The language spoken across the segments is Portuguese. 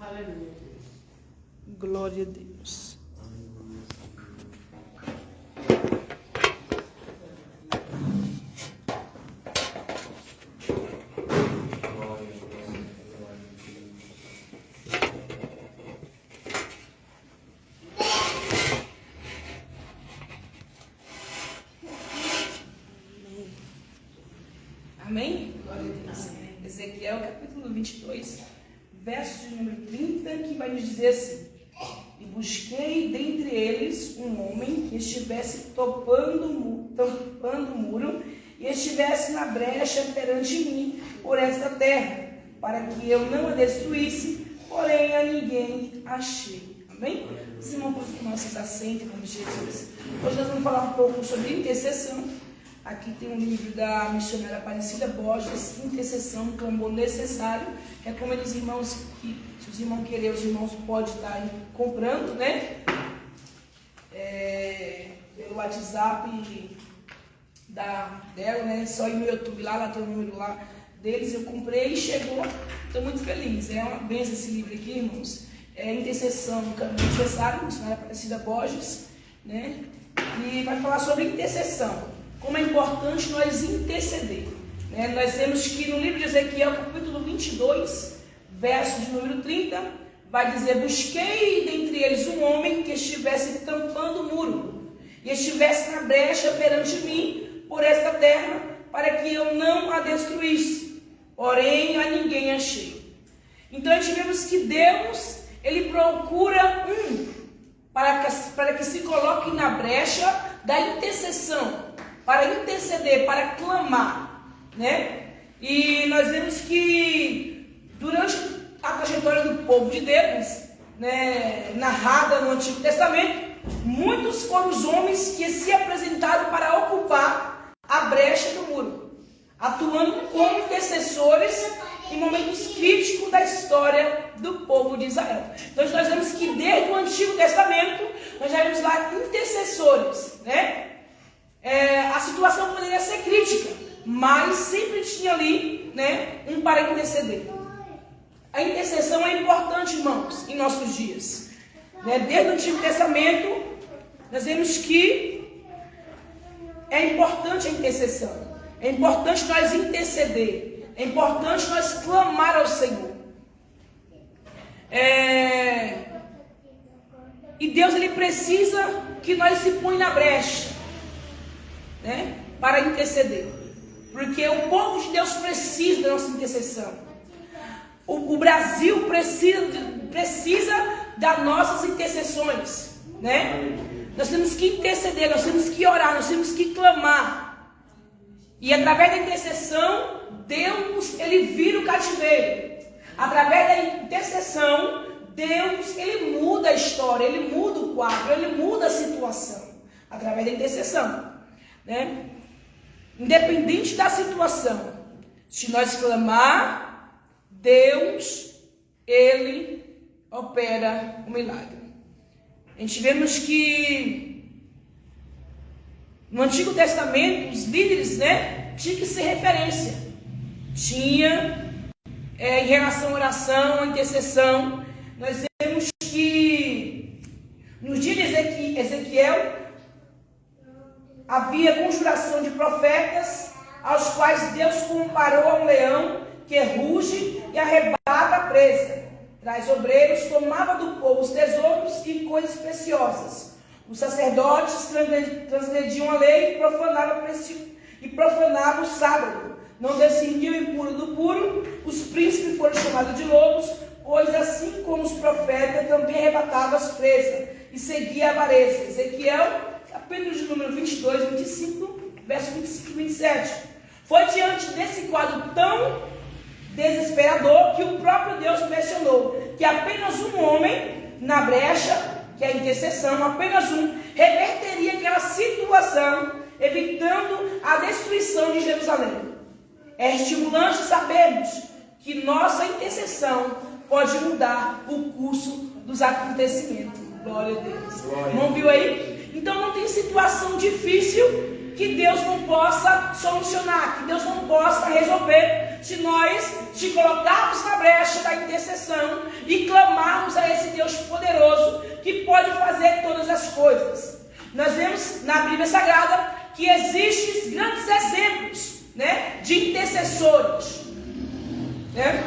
Aleluia. Glória a Deus. Amém? Glória a Deus. Ezequiel capítulo 22, verso de número 30, que vai nos dizer assim: e busquei dentre eles um homem que estivesse tampando o muro e estivesse na brecha perante mim por esta terra, para que eu não a destruísse, porém a ninguém achei. Amém? Os irmãos, que nós se assentem como Jesus. Hoje nós vamos falar um pouco sobre intercessão. Aqui tem um livro da missionária Aparecida Borges, Intercessão, um clamor necessário. Recomendo os irmãos que, se os irmãos querem, os irmãos podem estar comprando, né? Pelo WhatsApp dela, né? Só ir no YouTube lá tem o número lá deles. Eu comprei e chegou. Estou muito feliz. É uma bênção esse livro aqui, irmãos. Intercessão, um clamor necessário, missionária Aparecida Borges, né? E vai falar sobre intercessão. Como é importante nós interceder, né? Nós temos que no livro de Ezequiel, capítulo 22, verso de número 30, vai dizer: busquei dentre eles um homem que estivesse tampando o muro e estivesse na brecha perante mim por esta terra, para que eu não a destruísse, porém a ninguém achei. Então nós vemos que Deus, Ele procura para que se coloque na brecha da intercessão, para interceder, para clamar, né? E nós vemos que durante a trajetória do povo de Deus, né, narrada no Antigo Testamento, muitos foram os homens que se apresentaram para ocupar a brecha do muro, atuando como intercessores em momentos críticos da história do povo de Israel. Então nós vemos que desde o Antigo Testamento nós já vemos lá intercessores, né? A situação poderia ser crítica, mas sempre tinha ali, né, um para interceder. A intercessão é importante, irmãos, em nossos dias, né? Desde o Antigo Testamento nós vemos que é importante a intercessão, é importante nós interceder, é importante nós clamar ao Senhor. E Deus, Ele precisa que nós se ponhamos na brecha, né, para interceder, porque o povo de Deus precisa da nossa intercessão. O Brasil precisa das nossas intercessões, né? Nós temos que interceder, nós temos que orar, nós temos que clamar, e através da intercessão Deus, Ele vira o cativeiro. Através da intercessão Deus, Ele muda a história, Ele muda o quadro, Ele muda a situação, através da intercessão, né? Independente da situação, se nós clamar, Deus, Ele opera o milagre. A gente vemos que no Antigo Testamento os líderes, né, tinham que ser referência. Tinha em relação à oração, à intercessão. Nós vemos que no dia de Ezequiel havia conjuração de profetas, aos quais Deus comparou a um leão que ruge e arrebata a presa. Traz obreiros, tomava do povo os tesouros e coisas preciosas. Os sacerdotes transgrediam a lei e profanavam o sábado. Não discerniam o impuro do puro. Os príncipes foram chamados de lobos, pois assim como os profetas também arrebatavam as presas e seguia a avareza. Ezequiel, capítulo de número 22, 25, verso 25 e 27. Foi diante desse quadro tão desesperador que o próprio Deus mencionou que apenas um homem na brecha, que é a intercessão, apenas um, reverteria aquela situação, evitando a destruição de Jerusalém. É estimulante sabermos que nossa intercessão pode mudar o curso dos acontecimentos. Glória a Deus. Glória. Não viu aí? Então não tem situação difícil que Deus não possa solucionar, que Deus não possa resolver, se nós te colocarmos na brecha da intercessão e clamarmos a esse Deus poderoso que pode fazer todas as coisas. Nós vemos na Bíblia Sagrada que existem grandes exemplos, né, de intercessores, né?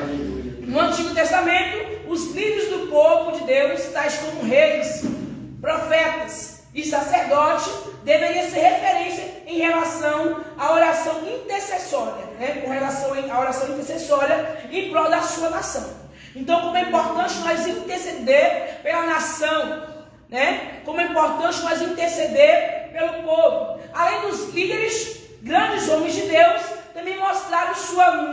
No Antigo Testamento, os líderes do povo de Deus, tais como reis, profetas e sacerdotes, deveriam ser referência em relação à oração intercessória, né? Com relação à oração intercessória em prol da sua nação. Então, como é importante nós interceder pela nação, né? Como é importante nós interceder pelo povo. Além dos líderes, grandes homens de Deus também mostraram sua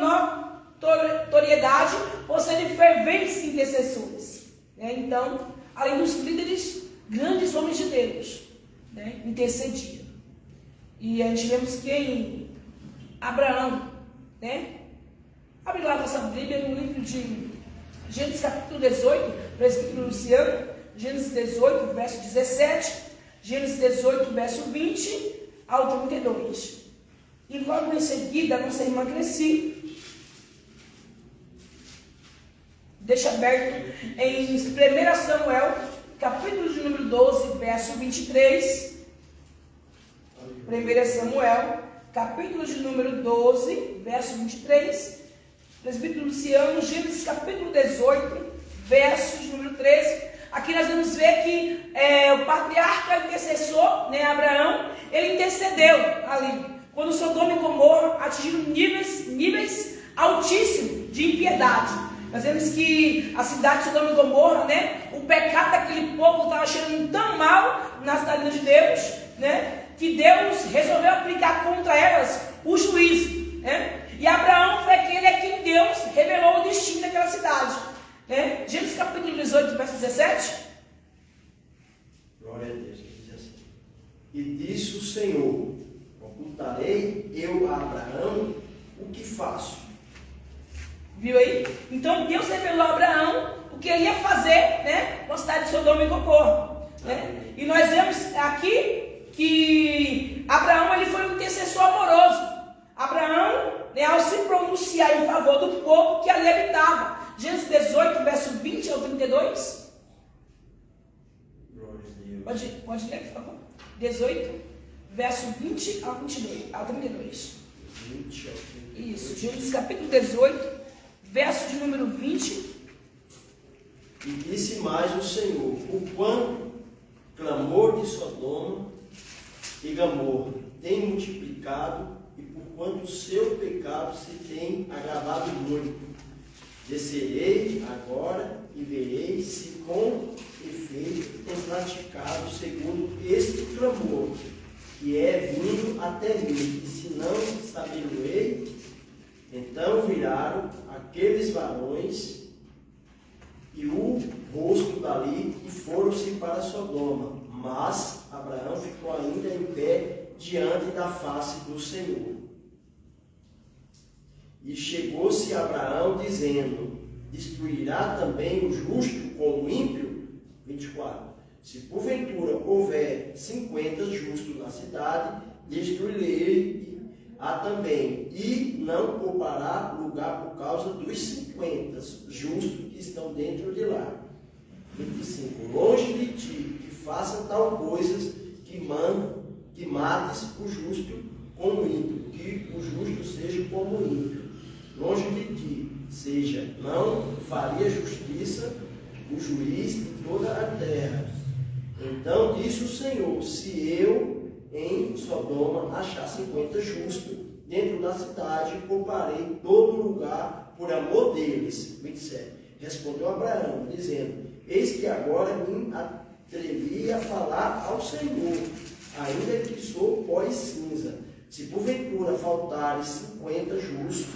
notoriedade por serem ferventes intercessores, né? Então, além dos líderes, grandes homens de Deus, né, intercediam. E a gente vemos que em Abraão, né? Abre lá a nossa Bíblia no livro de Gênesis capítulo 18, presbítero Luciano, Gênesis 18, verso 17, Gênesis 18, verso 20 ao 32. E logo em seguida, a nossa irmã Cresci deixa aberto em 1 Samuel, capítulo de número 12, verso 23. 1 Samuel, capítulo de número 12, verso 23. Presbítero Luciano, Gênesis capítulo 18, verso de número 13. Aqui nós vamos ver que o patriarca intercessor, né, Abraão, ele intercedeu ali, quando Sodoma e Gomorra atingiram níveis altíssimos de impiedade. Nós vemos que a cidade de Sodoma e Gomorra, né, o pecado daquele povo estava cheirando tão mal na cidade de Deus, né, que Deus resolveu aplicar contra elas o juízo, né? E Abraão foi aquele a quem Deus revelou o destino daquela cidade, né? Gênesis capítulo 18, verso 17. Glória a Deus, diz assim: e disse o Senhor: ocultarei eu a Abraão o que faço? Viu aí? Então Deus revelou a Abraão o que ele ia fazer, né, com a cidade de Sodoma e Gomorra, né? E nós vemos aqui que Abraão, ele foi um intercessor amoroso. Abraão, né, ao se pronunciar em favor do povo que ali habitava. Gênesis 18, verso 20 ao 32. Glória a Deus. Pode ler, por favor. 18, verso 20 ao 22, ao 32. 20 ao 32. Isso, Gênesis capítulo 18, verso de número 20. E disse mais o Senhor: o quanto clamor de Sodoma e Gomorra tem multiplicado, e por quanto o seu pecado se tem agravado muito, descerei agora e verei se com efeito tem praticado segundo este clamor, que é vindo até mim, e se não estabelecerei, então viraram aqueles varões e o rosto dali e foram-se para Sodoma. Mas Abraão ficou ainda em pé diante da face do Senhor. E chegou-se Abraão dizendo: destruirá também o justo como o ímpio? 24. Se porventura houver 50 justos na cidade, destruirei-a também, e não poupará lugar por causa dos 50 justos que estão dentro de lá. 25. Longe de ti que faça tal coisas que mates o justo como ímpio, que o justo seja como ímpio. Longe de ti seja, não faria justiça o juiz de toda a terra. Então disse o Senhor: se eu em Sodoma achar 50 justos dentro da cidade, pouparei todo lugar por amor deles. 27. Respondeu Abraão, dizendo: eis que agora me atrevi a falar ao Senhor, ainda que sou pó e cinza. Se porventura faltarem 50 justos,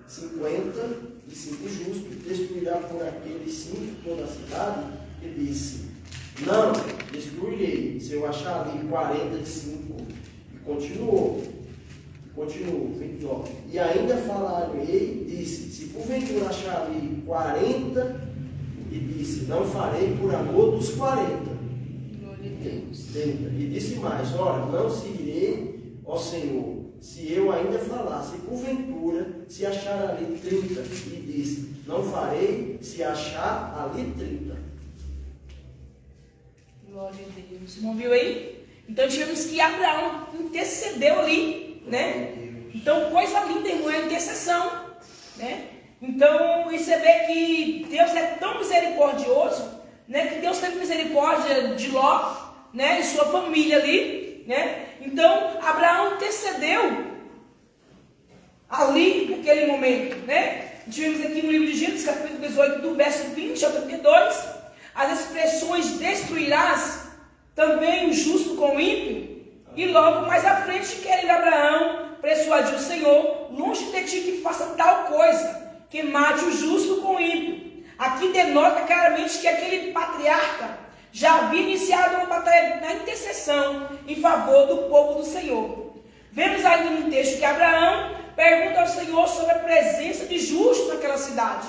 55 justos, destruirá por aqueles 5 toda a cidade? E disse: não, destruirei, se eu achar ali 45. E continuou, 29. E ainda falarei, disse: se porventura achar ali 40, e disse: não farei por amor dos 40. Glória a Deus. 30. E disse mais: ora, não seguirei, ó Senhor, se eu ainda falasse, porventura, se achar ali 30, e disse, não farei se achar ali 30. Glória a Deus. Não viu aí? Então tivemos que Abraão intercedeu ali, né? Então, coisa linda, irmão, é a intercessão, né? Então, você vê que Deus é tão misericordioso, né? Que Deus teve misericórdia de Ló, né? E sua família ali, né? Então, Abraão intercedeu ali, naquele momento, né? Tivemos aqui no livro de Gênesis, capítulo 18, do verso 20 ao 32, as expressões destruirás também o justo com o ímpio, e logo mais à frente, querendo Abraão persuadir o Senhor, longe de ti que faça tal coisa, que mate o justo com o ímpio. Aqui denota claramente que aquele patriarca já havia iniciado uma batalha na intercessão em favor do povo do Senhor. Vemos ainda no texto que Abraão pergunta ao Senhor sobre a presença de justo naquela cidade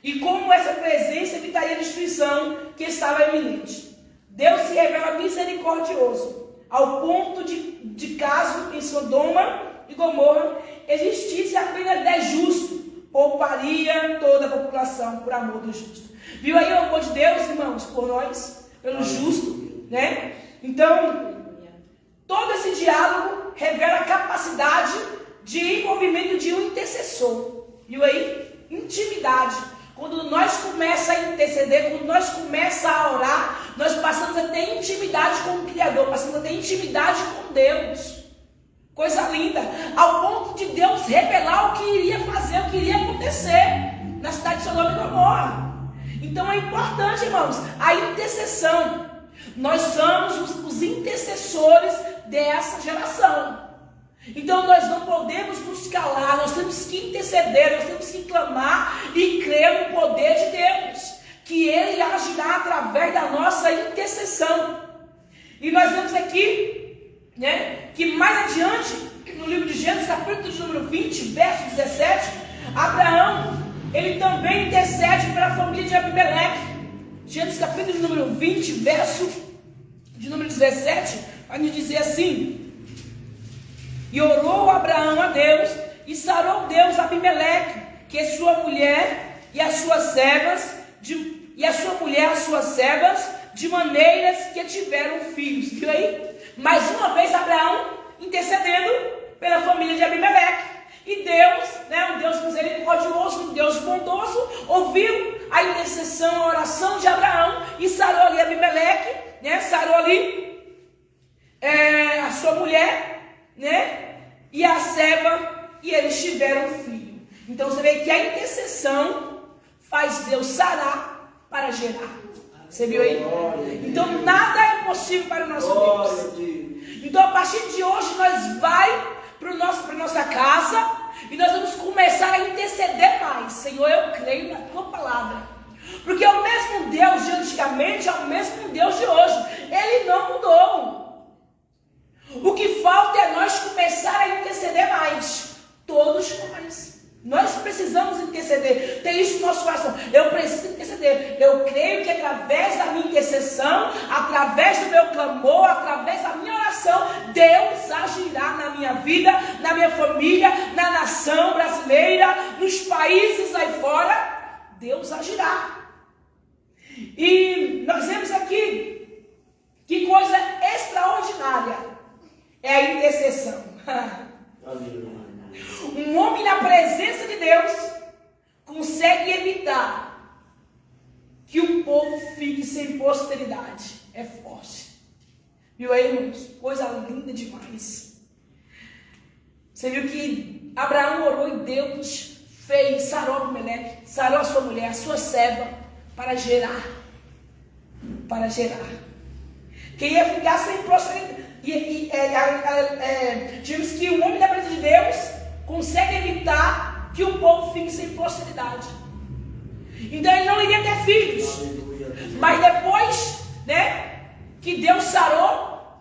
e como essa presença evitaria a destruição que estava iminente. Deus se revela misericordioso, ao ponto de caso em Sodoma e Gomorra existisse apenas 10 justos, pouparia toda a população por amor do justo. Viu aí o amor de Deus, irmãos, por nós, pelo justo, né? Então, todo esse diálogo revela a capacidade de envolvimento de um intercessor. Viu aí? Intimidade. Quando nós começamos a interceder, quando nós começamos a orar, nós passamos a ter intimidade com o Criador, passamos a ter intimidade com Deus. Coisa linda. Ao ponto de Deus revelar o que iria fazer, o que iria acontecer na cidade de Sodoma e Gomorra. Então é importante, irmãos, a intercessão. Nós somos os intercessores dessa geração. Então nós não podemos nos calar, nós temos que interceder, nós temos que clamar e crer no poder de Deus, que Ele agirá através da nossa intercessão. E nós vemos aqui, né, que mais adiante, no livro de Gênesis, capítulo de número 20, verso 17, Abraão, ele também intercede pela família de Abimeleque. Gênesis capítulo de número 20, verso de número 17, vai nos dizer assim: e orou Abraão a Deus, e sarou Deus a Abimeleque, que sua mulher e as suas servas, de maneiras que tiveram filhos. Viu aí? Mais uma vez Abraão intercedendo pela família de Abimeleque. E Deus, né, um Deus misericordioso, um Deus bondoso, ouviu a intercessão, a oração de Abraão e sarou ali Abimeleque, né, sarou ali a sua mulher, né, e a serva, e eles tiveram um filho. Então você vê que a intercessão faz Deus sarar para gerar. Você viu aí? Então nada é impossível para o nosso Deus. Então a partir de hoje nós vai para nossa casa e nós vamos começar a interceder mais. Senhor, eu creio na tua palavra, porque é o mesmo Deus de antigamente, é o mesmo Deus de hoje. Ele não mudou. O que falta é nós começar a interceder mais. Todos nós precisamos interceder. Tem isso no nosso coração. Eu preciso interceder. Eu creio que através da minha intercessão, através do meu clamor, através da minha oração, Deus agirá na minha vida, na minha família, na nação brasileira, nos países aí fora. Deus agirá. E nós vemos aqui que coisa extraordinária é a intercessão. Um homem na presença de Deus consegue evitar que o povo fique sem posteridade. É forte. Viu aí, irmãos? Coisa linda demais. Você viu que Abraão orou e Deus fez, sarou Abimeleque, sarou a sua mulher, a sua serva, para gerar. Para gerar. Quem ia ficar sem posteridade. Dizemos que o homem da presença de Deus consegue evitar que o povo fique sem posteridade. Então ele não iria ter filhos. Mas depois, né, que Deus sarou,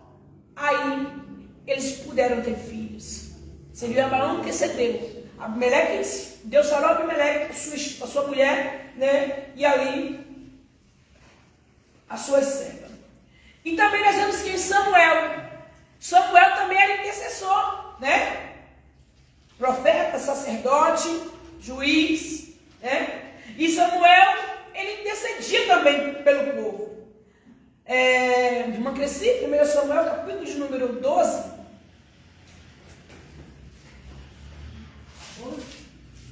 aí eles puderam ter filhos. Você viu, Abraão intercedeu. Abimeleque, Deus sarou Abimeleque, a sua mulher, né, e ali a sua serva. E também nós vemos que Samuel também era intercessor, né? juiz, né? E Samuel, ele intercedia também pelo povo. Irmã Cresci, 1 Samuel, capítulo de número 12.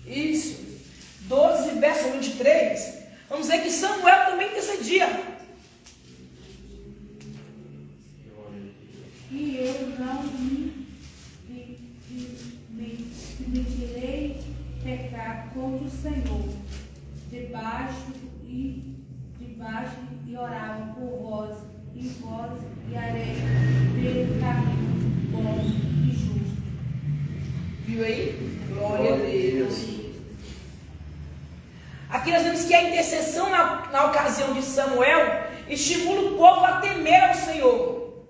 Isso. 12, verso 23. Vamos ver que Samuel também intercedia. E eu não me permitirei pecar contra o Senhor, debaixo e oravam por vós e harei pelo caminho bom e justo. Viu aí? Glória a Deus. Aqui nós vemos que a intercessão na ocasião de Samuel estimula o povo a temer ao Senhor,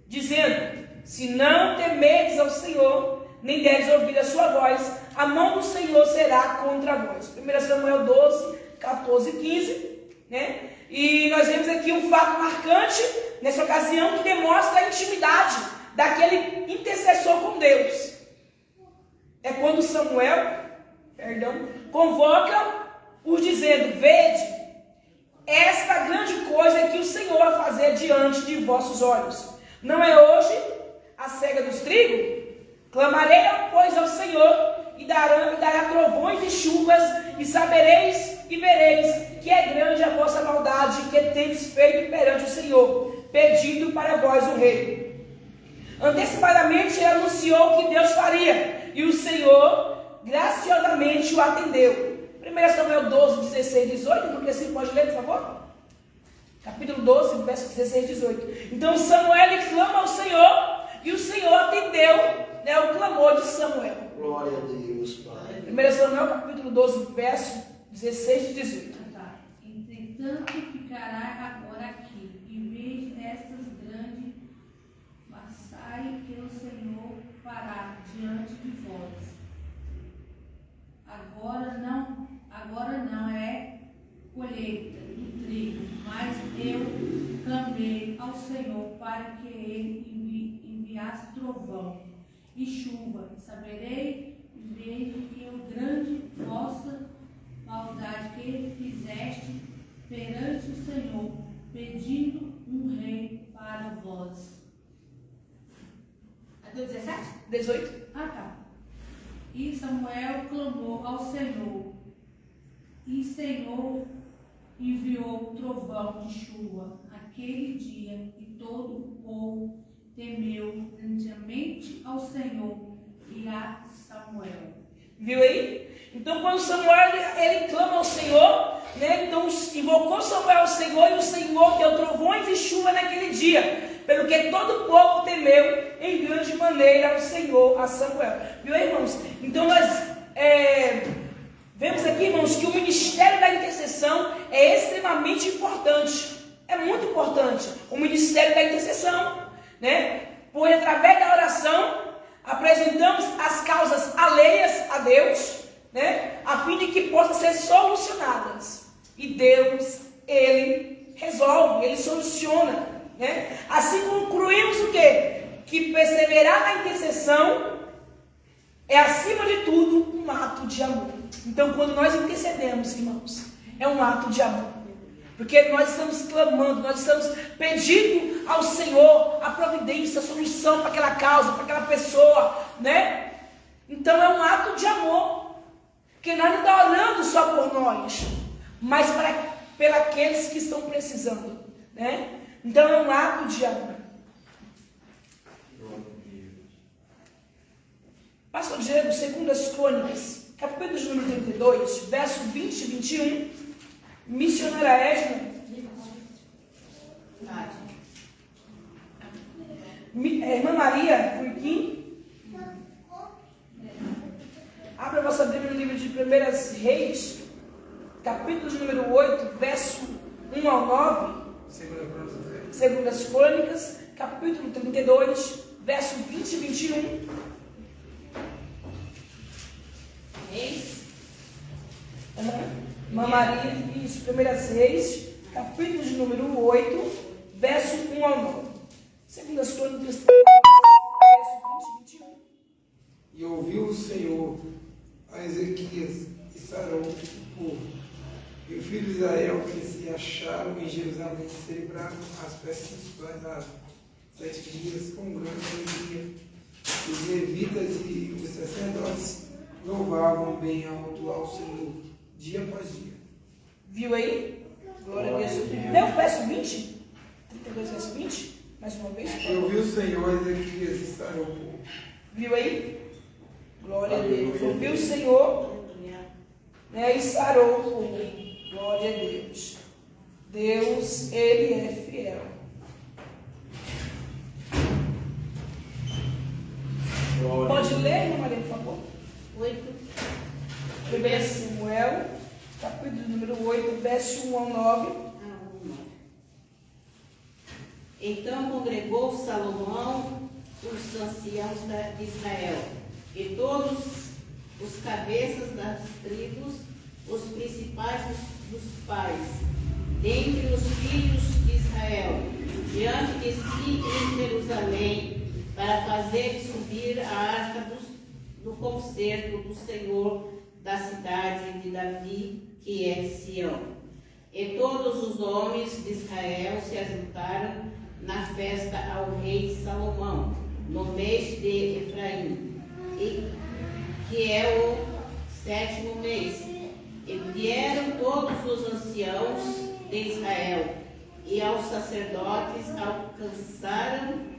dizendo: se não temerdes ao Senhor, nem deres ouvir a sua voz, a mão do Senhor será contra vós. 1 Samuel 12, 14 e 15, né? E nós vemos aqui um fato marcante nessa ocasião que demonstra a intimidade daquele intercessor com Deus. É quando Samuel, convoca os dizendo: vede, esta grande coisa que o Senhor vai fazer diante de vossos olhos. Não é hoje a cega dos trigos? Clamarei, pois, ao Senhor, e dará trovões e chuvas, e sabereis e vereis que é grande a vossa maldade que tendes feito perante o Senhor, pedindo para vós o rei. Antecipadamente ele anunciou que Deus faria, e o Senhor graciosamente o atendeu. 1 Samuel 12, 16, 18, porque assim pode ler, por favor? Capítulo 12, verso 16 e 18. Então Samuel ele clama ao Senhor, e o Senhor atendeu, né, o clamor de Samuel. Glória a Deus, Pai. 1 Samuel capítulo 12, verso 16 e 18. Entretanto ficará agora aqui, em vez destas grandes massai que o Senhor fará diante de vós. Agora não é colheita do trigo, mas eu clamei ao Senhor para que ele enviasse trovão e chuva. Saberei e vejo que o grande vossa maldade que fizeste perante o Senhor, pedindo um rei para vós. Até 17? 18. E Samuel clamou ao Senhor, e Senhor enviou trovão de chuva aquele dia, e todo o povo temeu grandemente ao Senhor e a Samuel. Viu aí? Então quando Samuel ele clama ao Senhor, né? Então invocou Samuel ao Senhor, e o Senhor deu trovões e chuva naquele dia, pelo que todo o povo temeu em grande maneira ao Senhor, a Samuel. Viu aí, irmãos? Então nós vemos aqui, irmãos, que o ministério da intercessão é extremamente importante. É muito importante o ministério da intercessão, né? Pois através da oração apresentamos as causas alheias a Deus, né? A fim de que possam ser solucionadas. E Deus, Ele resolve, Ele soluciona, né? Assim concluímos o quê? Que perseverar na intercessão é, acima de tudo, um ato de amor. Então, quando nós intercedemos, irmãos, é um ato de amor. Porque nós estamos clamando, nós estamos pedindo ao Senhor a providência, a solução para aquela causa, para aquela pessoa, né? Então é um ato de amor. Porque nós não estamos orando só por nós, mas para aqueles que estão precisando, né? Então é um ato de amor. Pastor Diego, 2 Crônicas, capítulo de número 32, verso 20 e 21. Missionária Edna. Irmã Maria Furquim. Abra a vossa Bíblia no livro de 1 Reis, capítulo de número 8, verso 1 ao 9. 2 Crônicas, capítulo 32, verso 20 e 21. Reis. Irmã Maria, isso, 1 Reis, capítulo de número 8, verso 1 ao 9. 2 Crônicas, verso 20 e 21. E ouviu o Senhor a Ezequias e sarou o povo. E os filhos de Israel que se acharam em Jerusalém celebraram as festas dos pães há 7 dias com grande alegria. Os levitas e os sacerdotes louvavam bem alto ao Senhor, dia após dia. Viu aí? Glória a Deus. Leu o verso 20? 32, verso 20? Mais uma vez. por favor. Ouviu o Senhor Ezequias e sarou o povo. Viu aí? Glória a Deus. Ouviu o Senhor, né, e sarou o povo. Glória a Deus. Deus, Ele é fiel. Pode ler, irmã Maria, por favor? 8. 1 Samuel, capítulo número 8, verso 1 ao 9. Então congregou Salomão os anciãos de Israel, e todos os cabeças das tribos, os principais dos pais, dentre os filhos de Israel, diante de si em Jerusalém, para fazer subir a arca do concerto do Senhor da cidade de Davi, que é Sião. E todos os homens de Israel se ajuntaram na festa ao rei Salomão, no mês de Efraim, que é o 7º mês. E vieram todos os anciãos de Israel, e aos sacerdotes alcançaram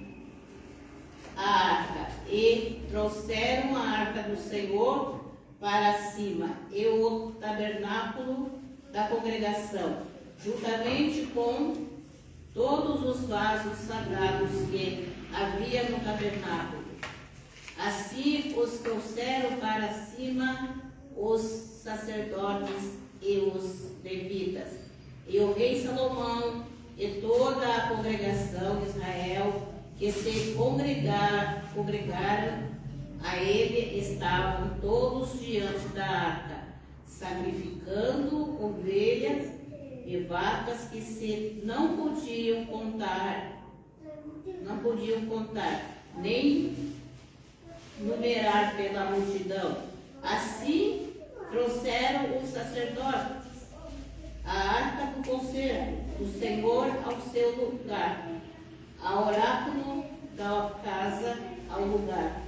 a arca, e trouxeram a arca do Senhor para cima, e o tabernáculo da congregação, juntamente com todos os vasos sagrados que havia no tabernáculo. Assim os trouxeram para cima os sacerdotes e os levitas. E o rei Salomão e toda a congregação de Israel que se congregaram a ele estavam todos diante da arca, sacrificando ovelhas e vacas que se não podiam contar, nem numerar pela multidão. Assim trouxeram os sacerdotes a arca do concerto do Senhor ao seu lugar, ao oráculo da casa, ao lugar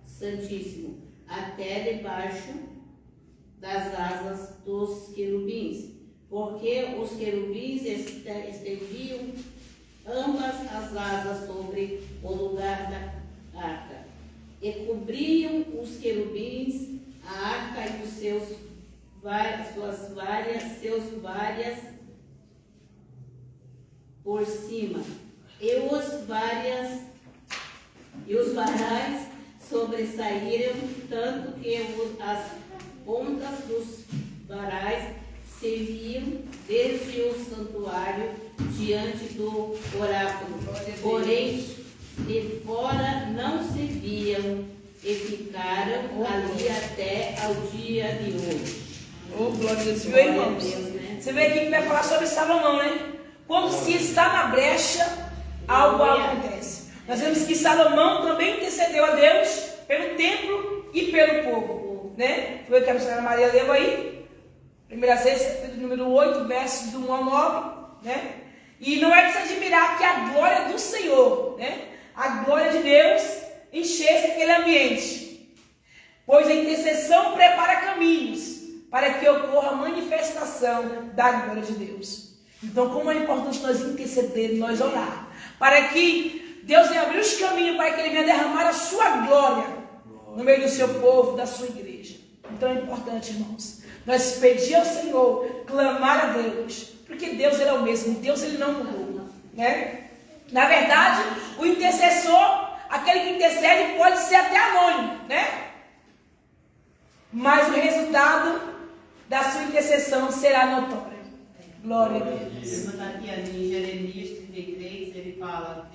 santíssimo, até debaixo das asas dos querubins, porque os querubins estendiam ambas as asas sobre o lugar da arca, e cobriam os querubins a arca e os suas várias por cima, e os varais sobressaíram, tanto que as pontas dos varais se viam desde o santuário diante do oráculo, porém de fora não se viam, e ficaram ali até ao dia de hoje. Oh, glória a Deus. Viu, irmãos? Você vê aqui que vai falar sobre Salomão, né? Quando se está na brecha, algo acontece. Nós vemos que Salomão também intercedeu a Deus pelo templo e pelo povo, né? Foi o que a missionária Maria leu aí, 1 Reis, capítulo número 8, versos do 1 ao 9, né? E não é de se admirar que a glória do Senhor, né? A glória de Deus enchesse aquele ambiente, pois a intercessão prepara caminhos para que ocorra a manifestação da glória de Deus. Então, como é importante nós intercedermos, nós orar, para que Deus venha abrir os caminhos, para que Ele venha derramar a sua glória no meio do seu povo, da sua igreja. Então é importante, irmãos, nós pedir ao Senhor, clamar a Deus, porque Deus Ele é o mesmo, Deus Ele não mudou, né? Na verdade, o intercessor, aquele que intercede, pode ser até anônimo, né? Mas o resultado da sua intercessão será notório. Glória a Deus. Está aqui em Jeremias 33, ele fala,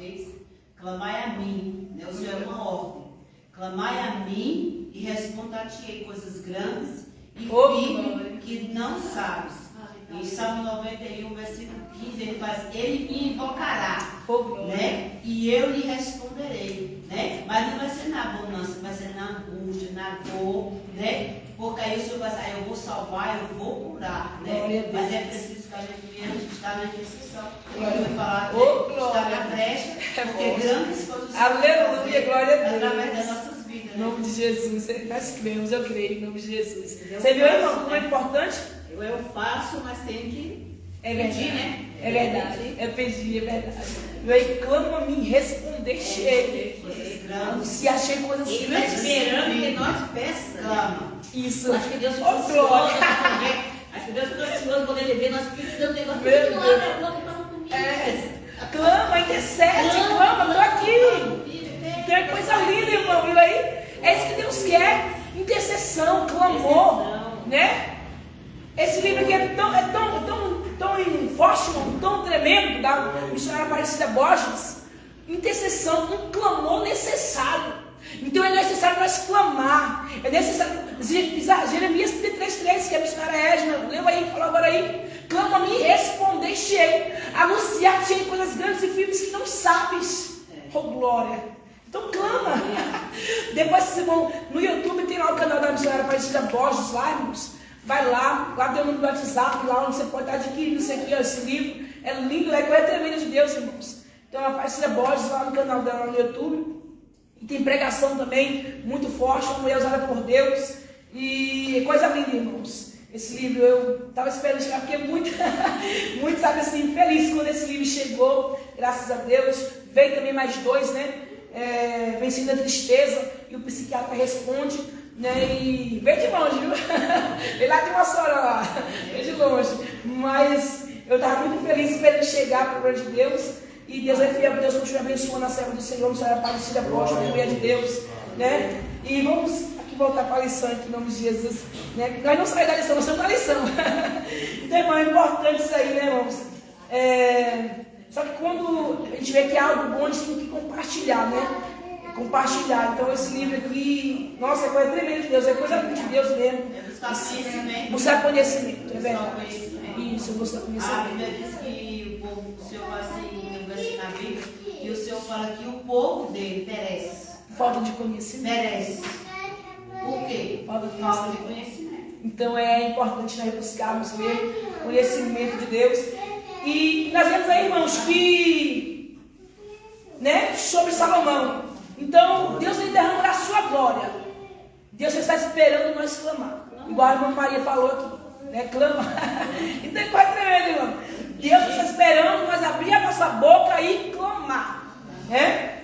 clamai a mim, né? O Senhor é uma ordem. Clamai a mim e responder-te-ei coisas grandes e firmes que não sabes. Em Salmo 91, versículo 15, ele faz, ele me invocará, né? E eu lhe responderei, né? Mas não vai ser na abundância, vai ser na angústia, na dor, né? Porque aí o Senhor vai dizer, eu vou salvar, eu vou curar, né? Mas é preciso que a gente primeiro está na intercessão. Ele vai falar que está na brecha, porque grandes coisas Aleluia, glória a Deus. através das nossas vidas. Em nome de Jesus, nós cremos, eu creio, em nome de Jesus. Você viu, irmão, como é importante? Eu faço, mas tem que É verdade, pedir, né? é verdade, é pedir, é verdade. Eu aí clamo a mim, responder-te. Se achei coisas Ele está esperando que nós peçamos. Clama. Isso. Acho que Deus Ô, ficou ansioso. glória. Acho que Deus ficou ansioso quando ele vê nós precisamos de negócio. Meu Não Deus. abre a boca e fala comigo. Clama, intercede, clama, estou aqui. Então é coisa linda, irmão, viu aí? É isso que Deus quer, intercessão, clamor, né? Esse livro aqui é tão forte, tão tremendo, da missionária Aparecida Borges. Intercessão, um clamor necessário. Então é necessário nós clamar. É necessário. Jeremias 33:3, que a missionária Edna leu aí, falou agora aí. Clama a mim e responder-te-ei. Anunciar-te-ei coisas grandes e firmes que não sabes. Oh, glória. Então clama. Depois, vocês vão no YouTube, tem lá o canal da missionária Aparecida Borges, lá, irmãos. Vai lá tem o número do WhatsApp, lá onde você pode estar adquirindo isso aqui, ó, esse livro. É lindo, é coisa tremenda de Deus, irmãos. Então a Aparecida Borges lá no canal dela no YouTube. E tem pregação também muito forte, uma mulher usada por Deus. E coisa linda, irmãos. Esse livro eu estava esperando chegar, fiquei muito, muito, sabe assim, feliz quando esse livro chegou, graças a Deus. Veio também mais 2, né? Vencendo a tristeza, e o psiquiatra responde, né? E veio de longe, viu? Veio lá de uma senhora lá, veio de longe. Mas eu estava muito feliz esperando chegar para o glória de Deus. E Deus é fiel, Deus continua abençoando a serva do Senhor, a Aparecida Apóstola, a mulher de Deus, né? E vamos aqui voltar para a lição, aqui, em nome de Jesus, né? Nós não saímos da lição, nós estamos na lição. Então, irmão, é importante isso aí, né, irmãos? Só que quando a gente vê que é algo bom, a gente tem que compartilhar, né? Compartilhar. Então, esse livro aqui, nossa, é coisa tremenda de Deus, é coisa de Deus mesmo. É buscar conhecimento. Buscar conhecimento, é verdade. Conhecimento. Isso, buscar A conhecimento. Bíblia diz que o povo, o Senhor fala assim, na Bíblia, e o Senhor fala que o povo dele perece. Falta de conhecimento. Perece. Por quê? Falta de Falta de conhecimento. Então é importante nós buscarmos mesmo conhecimento de Deus. E nós vemos aí, irmãos, que, né, sobre Salomão. Então, Deus vai derramar a sua glória. Deus está esperando nós clamar. Igual a irmã Maria falou aqui, né, clama. Então é quase tremendo, irmão. Deus está esperando nós abrir a nossa boca e clamar, né?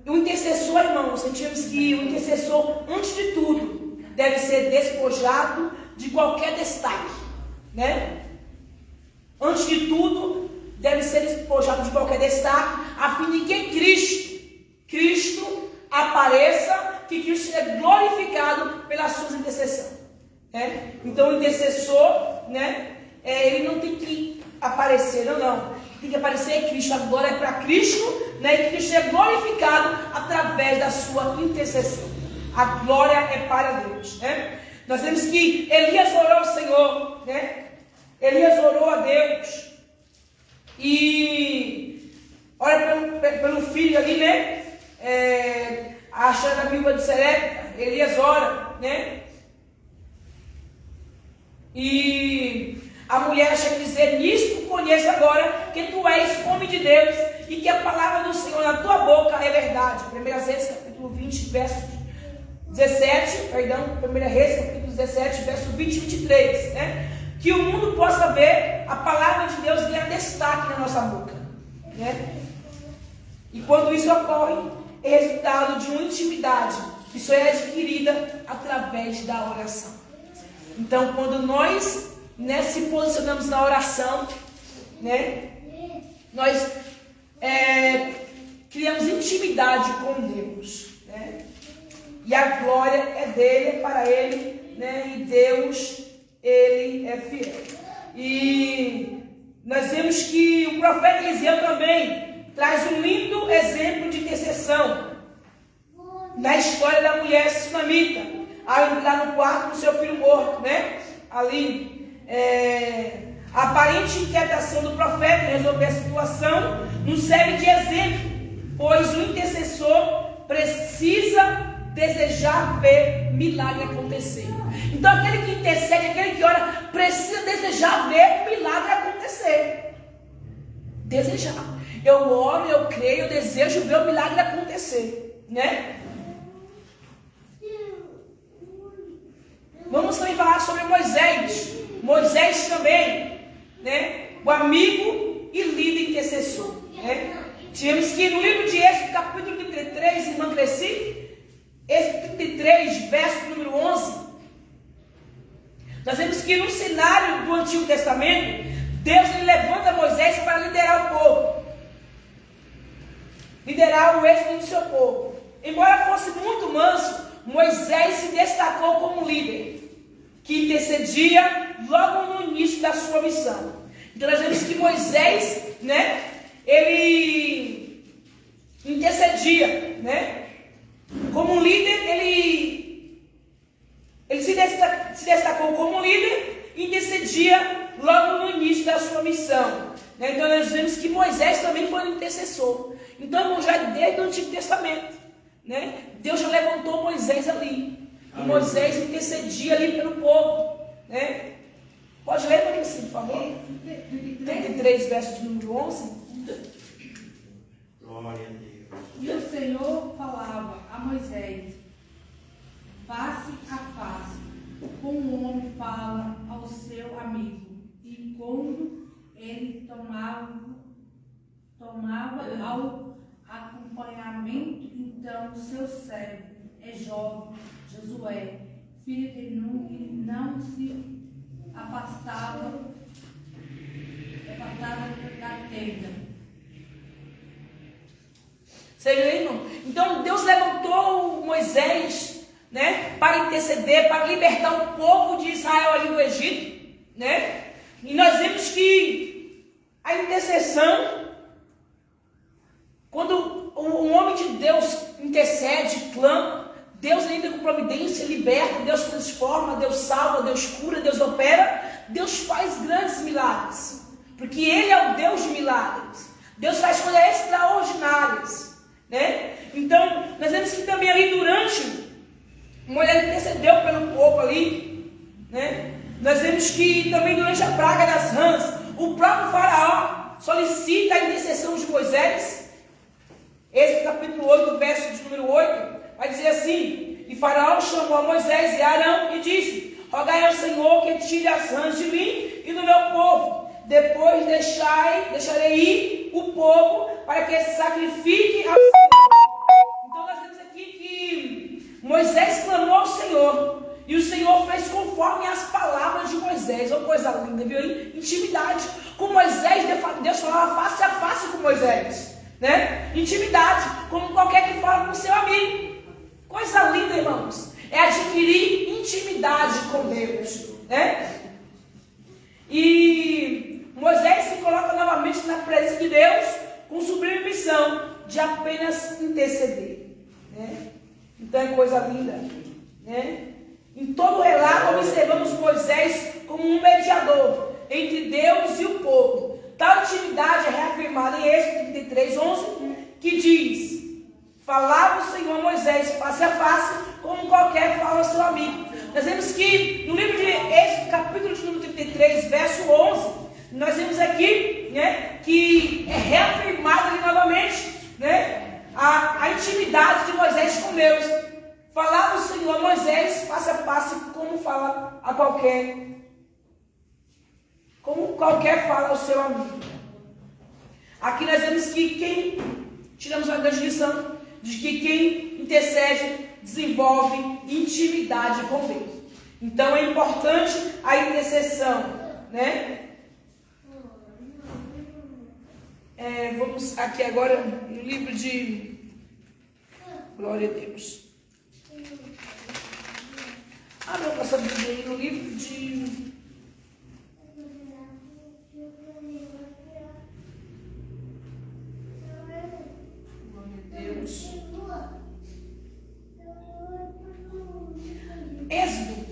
O intercessor, irmãos, sentimos que o intercessor, antes de tudo, deve ser despojado de qualquer destaque, né? Antes de tudo, deve ser despojado de qualquer destaque, a fim de que Cristo apareça, que Cristo seja glorificado pela sua intercessão, né? Então, o intercessor, né? Ele não tem que aparecer, não. Tem que aparecer Cristo, a glória é para Cristo, né? E Cristo é glorificado através da sua intercessão. A glória é para Deus, né? Nós vemos que Elias orou ao Senhor, né? Elias orou a Deus e ora pelo filho ali, né? A chama viva de Serepta, Elias ora, né? E a mulher chega a dizer: nisto conheço agora que tu és homem de Deus e que a palavra do Senhor na tua boca é verdade. 1 Reis, capítulo 20, verso 17, perdão, 1 Reis, capítulo 17, verso 20 e 23, né? Que o mundo possa ver a palavra de Deus ganhar destaque na nossa boca, né? E quando isso ocorre, é resultado de uma intimidade que só é adquirida através da oração. Então, quando nós, né, se posicionamos na oração, né, nós criamos intimidade com Deus, né? E a glória é dele, é para ele, né? E Deus, ele é fiel. E nós vemos que o profeta Eliseu também traz um lindo exemplo de intercessão na história da mulher sunamita, ao entrar no quarto do seu filho morto, né? Ali, a aparente inquietação do profeta em resolver a situação nos serve de exemplo, pois o intercessor precisa desejar ver milagre acontecer. Então aquele que intercede, aquele que ora, precisa desejar ver o milagre acontecer. Desejar. Eu oro, eu creio, eu desejo ver o milagre acontecer, né? Vamos também falar sobre Moisés. Moisés também, né? O amigo e líder intercessor, né? Tivemos que no livro de Êxodo, capítulo 33, irmã Cresci, Êxodo 33, verso número 11, nós vemos que no cenário do Antigo Testamento, Deus ele levanta Moisés para liderar o povo, liderar o êxodo do seu povo. Embora fosse muito manso, Moisés se destacou como líder, que intercedia logo no início da sua missão. Então nós vemos que Moisés, né, ele intercedia, né? Como líder, ele se destacou como líder e intercedia logo no início da sua missão, né? Então nós vemos que Moisés também foi um intercessor. Então já desde o Antigo Testamento, né, Deus já levantou Moisés ali. E Moisés intercedia ali pelo povo, né? Pode ler, Maria, por favor? 33, verso de número 11. Glória a Deus. E o Senhor falava a Moisés, face a face, como um homem fala ao seu amigo. E quando ele tomava ao acompanhamento, então o seu servo é jovem, Josué, filho de Nun, e não se afastava da tenda. Você viu, irmão? Então Deus levantou Moisés, né, para interceder, para libertar o povo de Israel ali do Egito, né? E nós vemos que a intercessão, quando um homem de Deus intercede, clama, Deus entra com providência, liberta, Deus transforma, Deus salva, Deus cura, Deus opera, Deus faz grandes milagres, porque Ele é o Deus de milagres. Deus faz coisas extraordinárias, né? Então, nós vemos que também ali durante, Moisés intercedeu pelo povo ali, né? Nós vemos que também durante a praga das rãs, o próprio faraó solicita a intercessão de Moisés. Esse capítulo 8, verso de número 8, vai dizer assim: e faraó chamou a Moisés e Arão e disse: rogai ao Senhor que tire as rãs de mim e do meu povo. Depois deixarei ir o povo para que sacrifique ao Senhor. Então nós vemos aqui que Moisés clamou ao Senhor e o Senhor fez conforme as palavras de Moisés. Uma coisa linda, viu? Intimidade. Com Moisés, Deus falava face a face com Moisés, né? Intimidade, como qualquer que fala com seu amigo. Coisa linda, irmãos, é adquirir intimidade com Deus, né? E Moisés se coloca novamente na presença de Deus com sublime missão de apenas interceder, né? Então é coisa linda, né? Em todo o relato observamos Moisés como um mediador entre Deus e o povo. Tal intimidade é reafirmada em Êxodo 33, 11, que diz: falava o Senhor a Moisés face a face, como qualquer fala ao seu amigo. Nós vemos que no livro de Êxodo, capítulo de número 33, verso 11, nós vemos aqui, né, que é reafirmada ali novamente, né, a intimidade de Moisés com Deus. Falava o Senhor a Moisés face a face, como fala a como qualquer fala ao seu amigo. Aqui nós vemos que tiramos uma grande lição de que quem intercede desenvolve intimidade com Deus. Então é importante a intercessão, né? Vamos aqui agora no livro de Glória a Deus. Abra a nossa Bíblia aí no livro de Deus. Êxodo.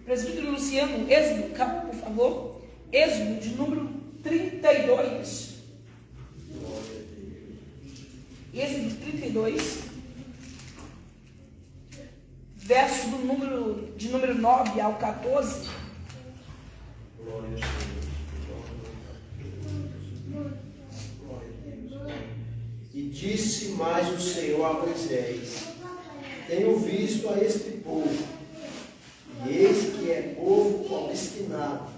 Presbítero Luciano, Êxodo, por favor. Êxodo de número 32. Êxodo 32. verso de número 9 ao 14. Glória a Deus. Glória a Deus. E disse mais o Senhor a Moisés: tenho visto a este povo, e eis que é povo obstinado.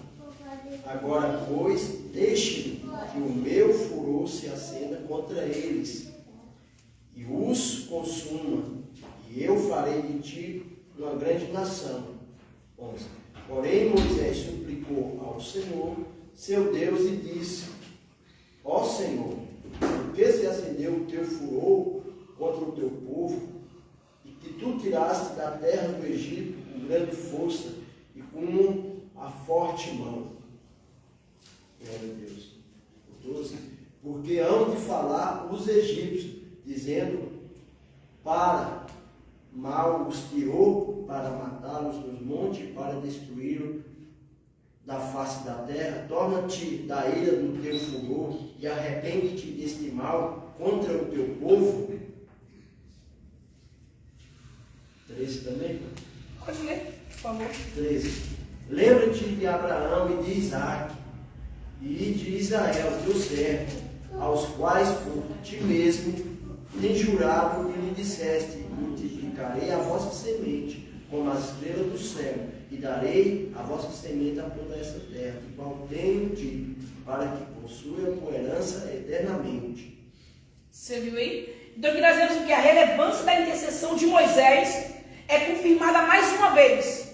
Agora, pois, deixe que o meu furor se acenda contra eles, e os consuma, e eu farei de ti uma grande nação. 11. Porém, Moisés suplicou ao Senhor, seu Deus, e disse: ó Senhor, por que se acendeu o teu furor contra o teu povo, e que tu tiraste da terra do Egito com grande força e com a forte mão? Glória a Deus. 12. Porque hão de falar os egípcios, dizendo: para mal os tirou, para matá-los nos montes, para destruí-los da face da terra. Torna-te da ira do teu furor e arrepende-te deste mal contra o teu povo. 13 também? Pode ler, por favor. 13. Lembra-te de Abraão e de Isaque e de Israel, teu servo, aos quais por ti mesmo tem jurado e lhe disseste: multiplicarei a vossa semente como as estrelas do céu, e darei a vossa semente a toda essa terra, que qual tenho dito, para que possua por herança eternamente. Você viu aí? Então aqui nós vemos que a relevância da intercessão de Moisés é confirmada mais uma vez,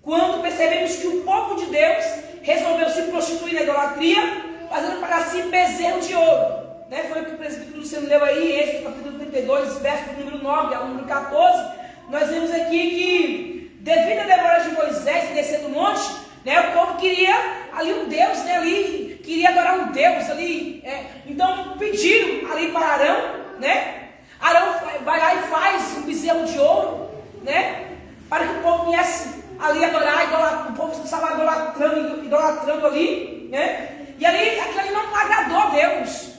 quando percebemos que o povo de Deus resolveu se prostituir na idolatria, fazendo para si bezerro de ouro. Né? Foi o que o presbítero Luciano leu aí, esse capítulo 32, verso número 9 ao número 14. Nós vemos aqui que, devido à demora de Moisés em descer do monte, né, o povo queria ali um Deus, né, ali, queria adorar um Deus ali. Então pediram ali para Arão, né? Arão vai lá e faz um bezerro de ouro, né? Para que o povo viesse ali adorar, o povo estava idolatrando ali, né? E ali, aquilo ali não agradou a Deus,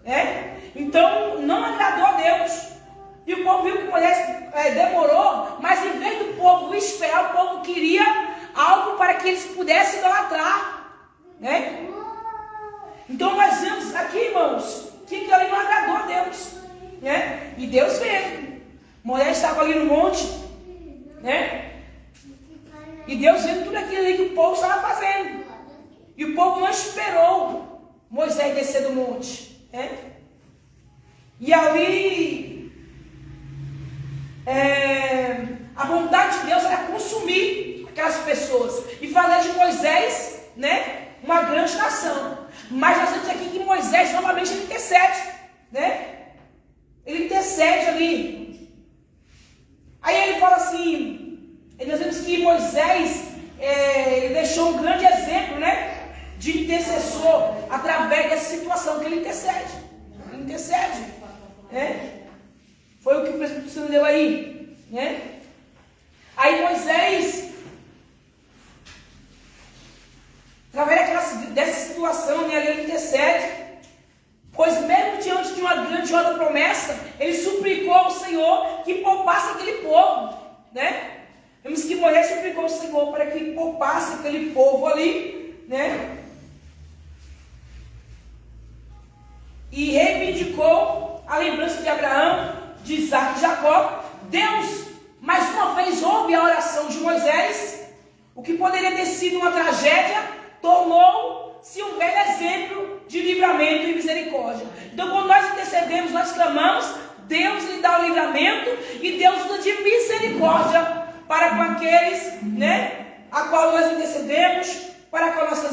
né? Então, não agradou a Deus. E o povo viu que Moisés demorou, mas em vez do povo esperar, o povo queria algo para que eles pudessem idolatrar, né? Então, nós vemos aqui, irmãos, que aquilo ali não agradou a Deus, né? E Deus veio. Moisés estava ali no monte, né? E Deus vendo tudo aquilo ali que o povo estava fazendo. E o povo não esperou Moisés descer do monte, né? E ali, a vontade de Deus era consumir aquelas pessoas e fazer de Moisés, né, uma grande nação. Mas nós vemos aqui que Moisés novamente ele intercede, né? Ele intercede ali. Aí ele fala assim, nós vemos que Moisés ele deixou um grande exemplo, né, de intercessor através dessa situação que ele intercede. Ele intercede, né? Foi o que o presbítero leu aí, né? Aí Moisés, através dessa situação, né, ele intercede, pois mesmo diante de uma grandiosa promessa, ele suplicou ao Senhor que poupasse aquele povo, né? Vemos que Moisés suplicou ao Senhor para que poupasse aquele povo ali, né? E reivindicou a lembrança de Abraão, de Isaac e de Jacó. Deus, mais uma vez, ouve a oração de Moisés. O que poderia ter sido uma tragédia, tornou-se um belo exemplo de livramento e misericórdia. Então, quando nós intercedemos, nós clamamos, Deus lhe dá o livramento e Deus nos dá de misericórdia para com aqueles, né, a qual nós intercedemos, para com nossas